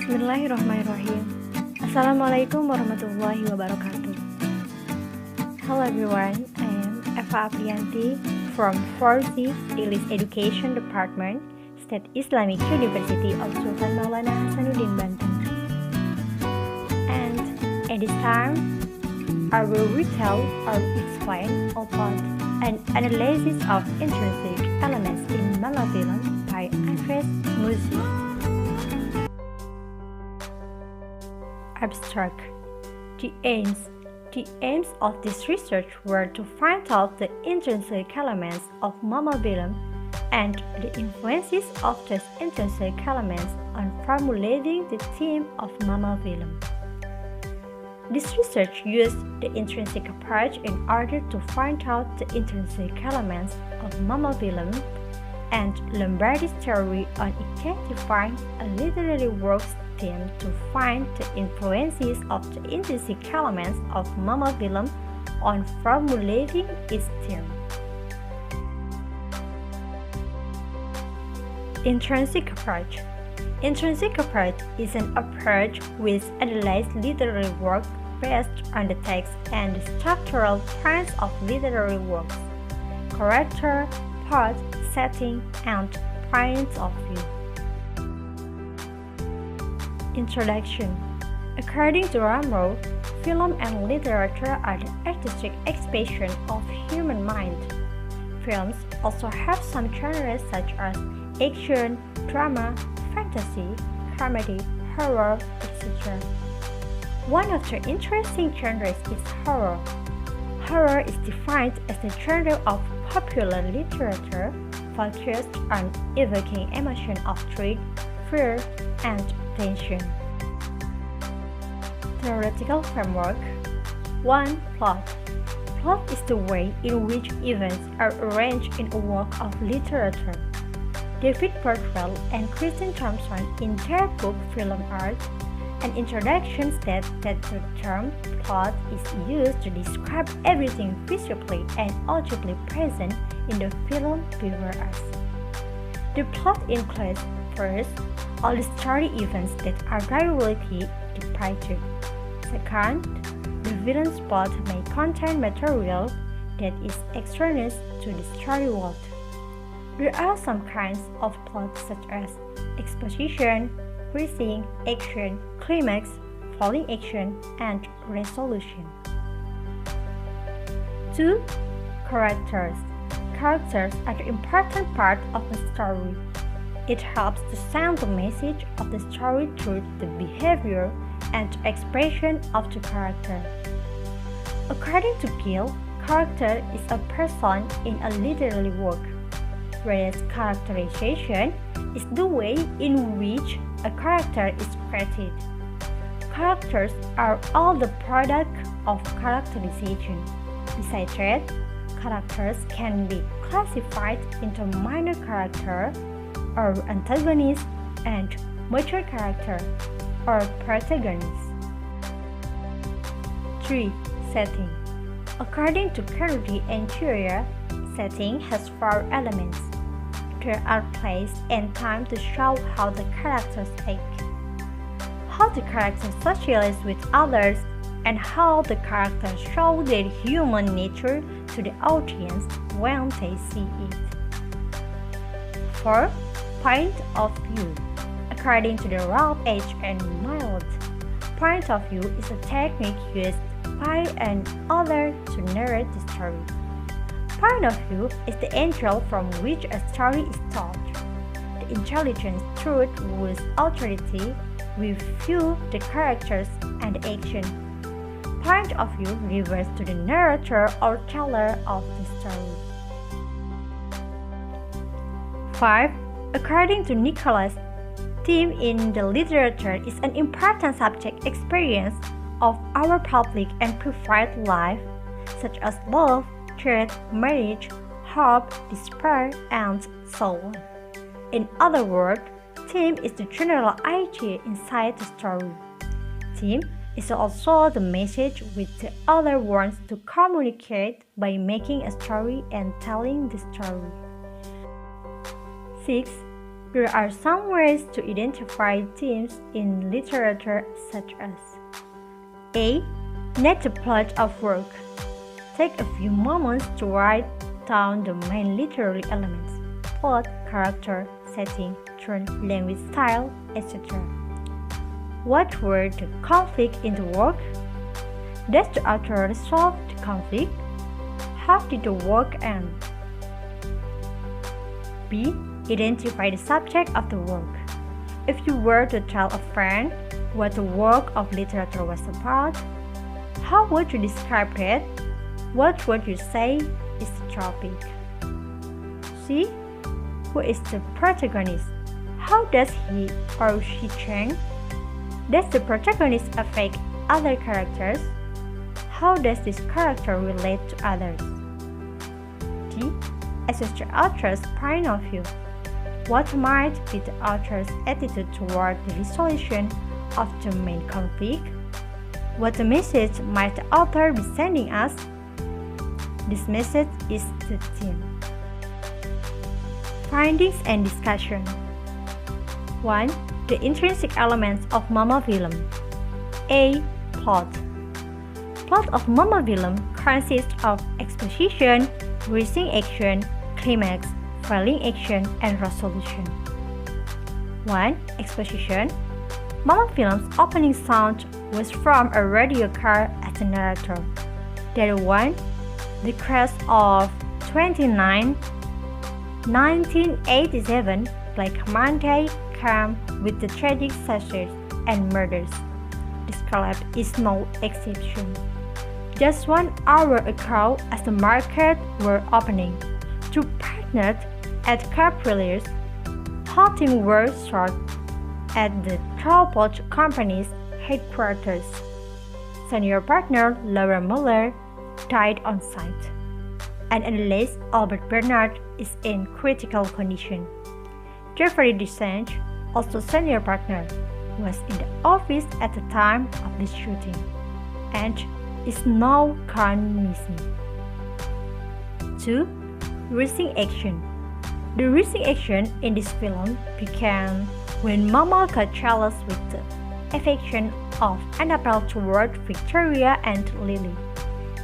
Bismillahirrahmanirrahim. Assalamualaikum warahmatullahi wabarakatuh. Hello everyone, I am Eva Apriyanti from 4C English Education Department, State Islamic University of Sultan Maulana Hasanuddin, Banten. And at this time, I will retell or explain about an analysis of intrinsic elements in mammalian by Eva Muschietti. Abstract. The aims of this research were to find out the intrinsic elements of mammalian and the influences of these intrinsic elements on formulating the theme of mammalian. This research used the intrinsic approach in order to find out the intrinsic elements of mammalian and Lombardi's theory on identifying a literary work's theme to find the influences of the intrinsic elements of mammalian on formulating its theme. Intrinsic approach. Intrinsic approach is an approach which analyzes literary work based on the text and the structural points of literary works, character, plot, setting, and points of view. Introduction. According to Ramro, film and literature are the artistic expression of human mind. Films also have some genres such as action, drama, fantasy, comedy, horror, etc. One of the interesting genres is horror. Horror is defined as a genre of popular literature focused on evoking emotion of dread, fear, and tension. Theoretical framework. 1. Plot. Plot is the way in which events are arranged in a work of literature. David Bordwell and Kristen Thompson, in their book Film Art, an introduction states that the term plot is used to describe everything visibly and audibly present in the film before us. The plot includes, first, all the story events that are directly depicted. Second, the villain's plot may contain material that is extraneous to the story world. There are some kinds of plots such as exposition, pacing, action, climax, falling action, and resolution. 2. Characters. Characters are the important part of a story. It helps to send the message of the story through the behavior and expression of the character. According to Gill, character is a person in a literary work, whereas characterization is the way in which a character is created. Characters are all the product of characterization. Besides that, characters can be classified into minor character, or antagonist, and mature character, or protagonist. 3. Setting. According to Kennedy and Curia, setting has 4 elements. There are place and time to show how the characters act, how the characters socialize with others, and how the characters show their human nature to the audience when they see it. 4. Point of view. According to the Ralph H. and Mild, point of view is a technique used by an author to narrate the story. Point of view is the angle from which a story is told. The intelligence truth with authority we view the characters and the action. Point of view refers to the narrator or teller of the story. 5. According to Nicholas, theme in the literature is an important subject experience of our public and private life, such as love, truth, marriage, hope, despair, and so on. In other words, theme is the general idea inside the story. Theme is also the message which the author wants to communicate by making a story and telling the story. 6. There are some ways to identify themes in literature such as A. Net the plot of work. Take a few moments to write down the main literary elements, plot, character, setting, tone, language style, etc. What were the conflicts in the work? Does the author resolve the conflict? How did the work end? B. Identify the subject of the work. If you were to tell a friend what the work of literature was about, how would you describe it? What would you say is the topic? C. Who is the protagonist? How does he or she change? Does the protagonist affect other characters? How does this character relate to others? D. Assess the author's point of view. What might be the author's attitude toward the resolution of the main conflict? What message might the author be sending us? This message is the theme. Findings and discussion. 1. The intrinsic elements of Mama film. A. Plot. Plot of Mama film consists of exposition, rising action, climax, falling action, and resolution. 1. Exposition. Mama film's opening sound was from a radio car as a narrator. That one, the crash of 29, 1987, Black Monday, came with the tragic suicides and murders. This collapse is no exception. Just 1 hour ago, as the market were opening, two partners at Capriliers halting were shot at the Trauport Company's headquarters. Senior partner Laura Muller died on site, and analyst Albert Bernard is in critical condition. Jeffrey Desange, also senior partner, was in the office at the time of the shooting and is now gone missing. 2. Rising action. The rising action in this film began when Mama got jealous with the affection of Annabelle toward Victoria and Lily.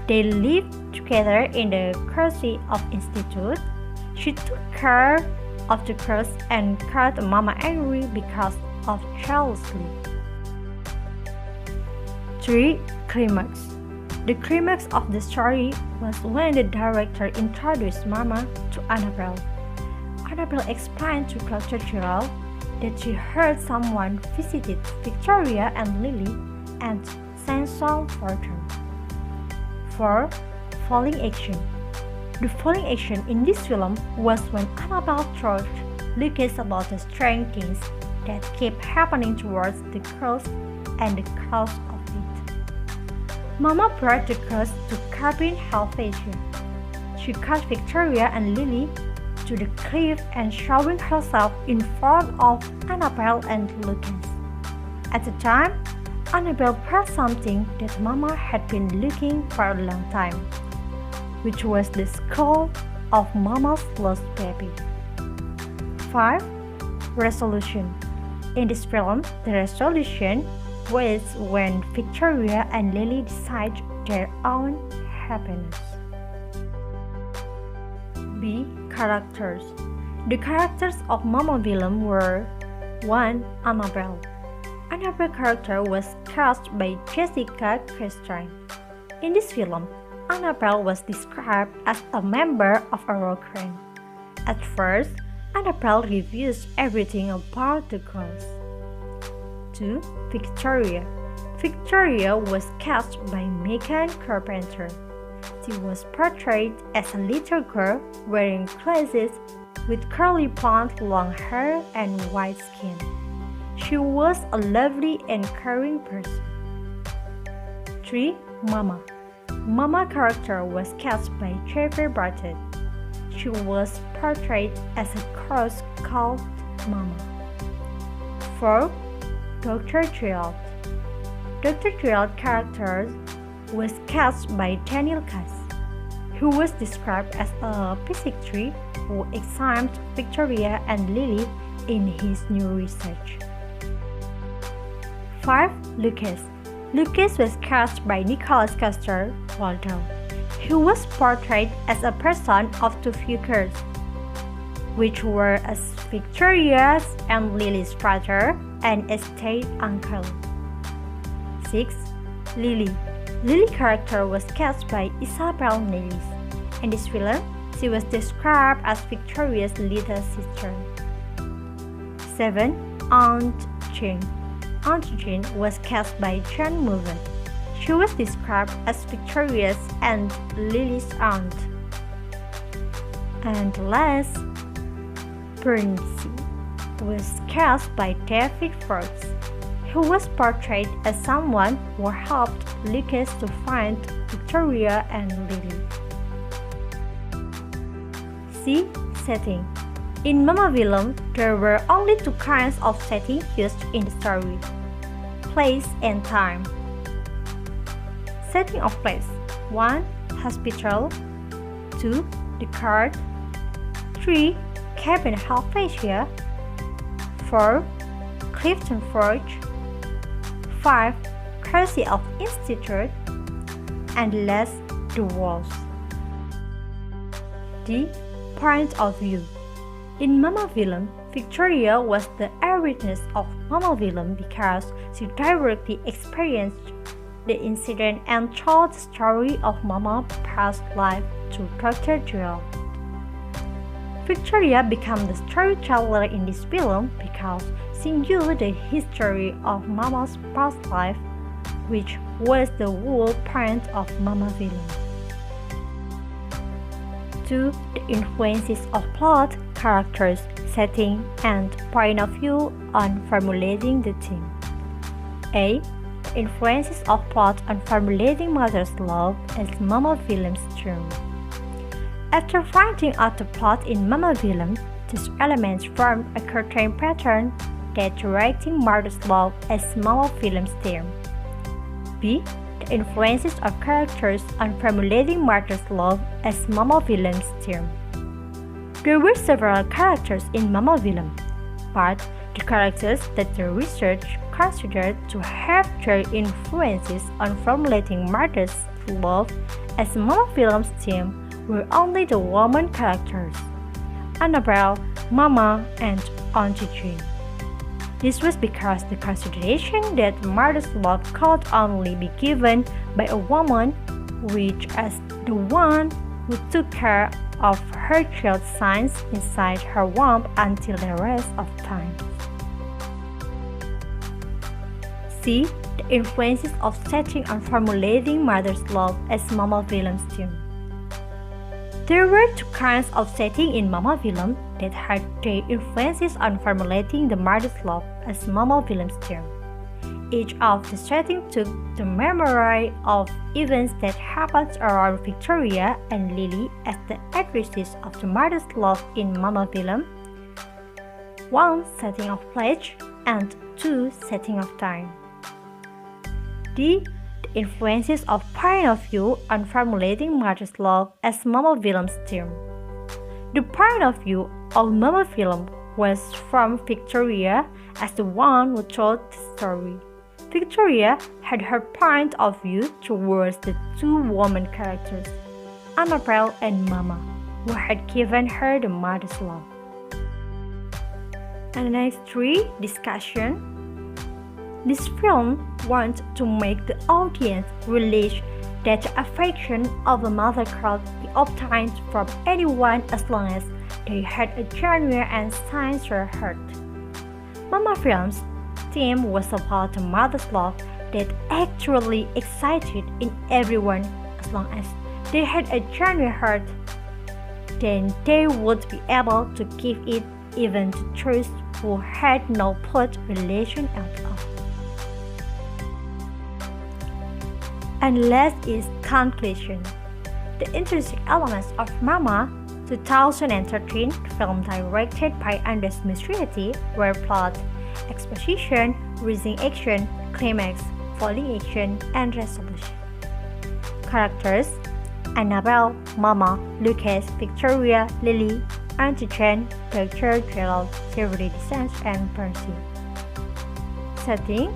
They lived together in the Courtesy of Institute. She took care of the girls and got Mama angry because of jealousy. 3. Climax. The climax of the story was when the director introduced Mama to Annabelle. Annabelle explained to Dr. Gerald that she heard someone visited Victoria and Lily and sang song for them. 4. Falling action. The falling action in this film was when Annabelle told Lucas about the strange things that kept happening towards the girls and the cause of it. Mama brought the girls to cabin Helvetia. She got Victoria and Lily to the cliff and showing herself in front of Annabelle and Lucas. At the time, Annabelle brought something that Mama had been looking for a long time, which was the skull of Mama's lost baby. 5. Resolution. In this film, the resolution was when Victoria and Lily decide their own happiness. B. Characters. The characters of Mama film were 1. Annabelle. Annabelle's character was cast by Jessica Chastain. In this film, Annabelle was described as a member of a rock band. At first, Annabelle refused everything about the girls. 2. Victoria. Victoria was cast by Megan Carpenter. She was portrayed as a little girl wearing glasses with curly blonde long hair and white skin. She was a lovely and caring person. 3. Mama. Mama character was cast by Trevor Bartlett. She was portrayed as a girl called Mama. 4. Dr. Gerald. Dr. Gerald's character was cast by Daniel Cass, who was described as a psychiatrist who examined Victoria and Lily in his new research. 5. Lucas. Lucas was cast by Nicholas Custer Waldo. He was portrayed as a person of two figures, which were as Victoria's and Lily's father and estate uncle. 6. Lily. Lily's character was cast by Isabel Nellis. In this film, she was described as Victoria's little sister. 7. Aunt Jane. Aunt Jane was cast by Jan Mulvey. She was described as Victoria's and Lily's aunt. And last, Bernice was cast by David Forbes. He was portrayed as someone who helped Lucas to find Victoria and Lily. C. Setting. In Mama Willem, there were only two kinds of setting used in the story: place and time. Setting of place: 1. Hospital. 2. The court. 3. Cabin Helvetia. 4. Clifton Forge. 5. Courtesy of Institute. And last, the walls. D. Point of view. In Mama Willem, Victoria was the eyewitness of Mama Willem because she directly experienced the incident and told the story of Mama's past life to Dr. Joel. Victoria became the storyteller in this film because she knew the history of Mama's past life, which was the whole point of Mama Willem. 2. The influences of plot, characters, setting, and point of view on formulating the theme. A. The influences of plot on formulating mother's love as Mama Willem's term. After finding out the plot in Mama Willem, these elements formed a curtain pattern that directing mother's love as Mama Willem's theme. B. The influences of characters on formulating mother's love as Mama Willem's theme. There were several characters in Mama Willem, but the characters that the research considered to have their influences on formulating mother's love as Mama Willem's theme were only the woman characters: Annabelle, Mama, and Auntie Jane. This was because the consideration that mother's love could only be given by a woman, which as the one who took care of her child's signs inside her womb until the rest of time. C. The influences of setting on formulating mother's love as Mama Willem's theme. There were two kinds of setting in Mama Willem that had their influences on formulating the mother's love as Mama Willem's theme. Each of the settings took the memory of events that happened around Victoria and Lily as the addresses of the mother's love in Mama Willem. 1. Setting of place and 2. Setting of time. D. The influences of point of view on formulating mother's love as Mama Willem's theme. The point of view of Mama Willem was from Victoria as the one who told the story. Victoria had her point of view towards the two woman characters, Annabelle and Mama, who had given her the mother's love. And next 3. Discussion. This film wants to make the audience realize that the affection of a mother could be obtained from anyone as long as they had a genuine and sincere heart. Mama Willem's theme was about a mother's love that actually excited in everyone as long as they had a genuine heart. Then they would be able to give it even to those who had no blood relation at all. And last is conclusion. The intrinsic elements of Mama 2013 film directed by Muschietti were plot, exposition, rising action, climax, falling action, and resolution. Characters: Annabelle, Mama, Lucas, Victoria, Lily, anti-change, Dr. Gerald, Severity Sense, and Percy. Setting: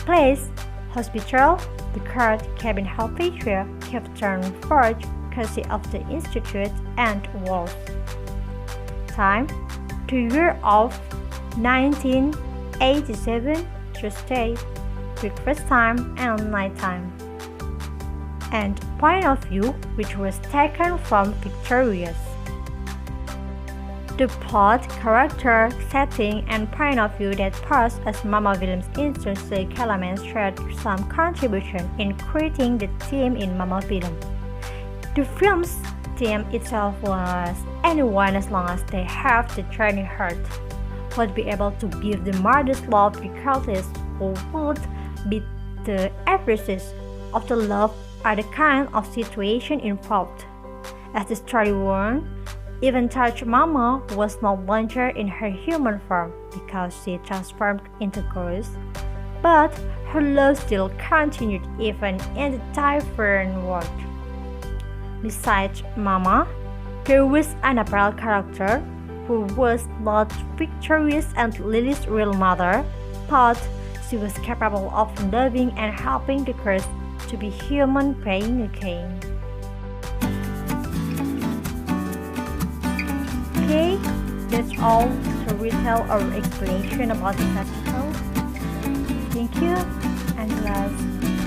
place, hospital, the card cabin hall feature, Captain Forge, courtesy of the Institute, and walls. Time: 2 years of 1987, Tuesday, breakfast time and night time. And point of view, which was taken from Victorious. The plot, character, setting, and point of view that pose as Mama Williams' intrinsic elements shared some contribution in creating the theme in Mama Williams. The film's theme itself was anyone as long as they have the training heart would be able to give the mother's love regardless who would be the abuses of the love or the kind of situation involved. As the story went, even touch Mama was no longer in her human form because she transformed into ghost, but her love still continued even in the different world. Besides Mama, there was Annabelle character who was not Victorious and Lily's real mother, but she was capable of loving and helping the girls to be human beings again. Okay, that's all to retell our explanation about this episode. Thank you and last.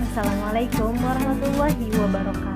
Assalamualaikum warahmatullahi wabarakatuh.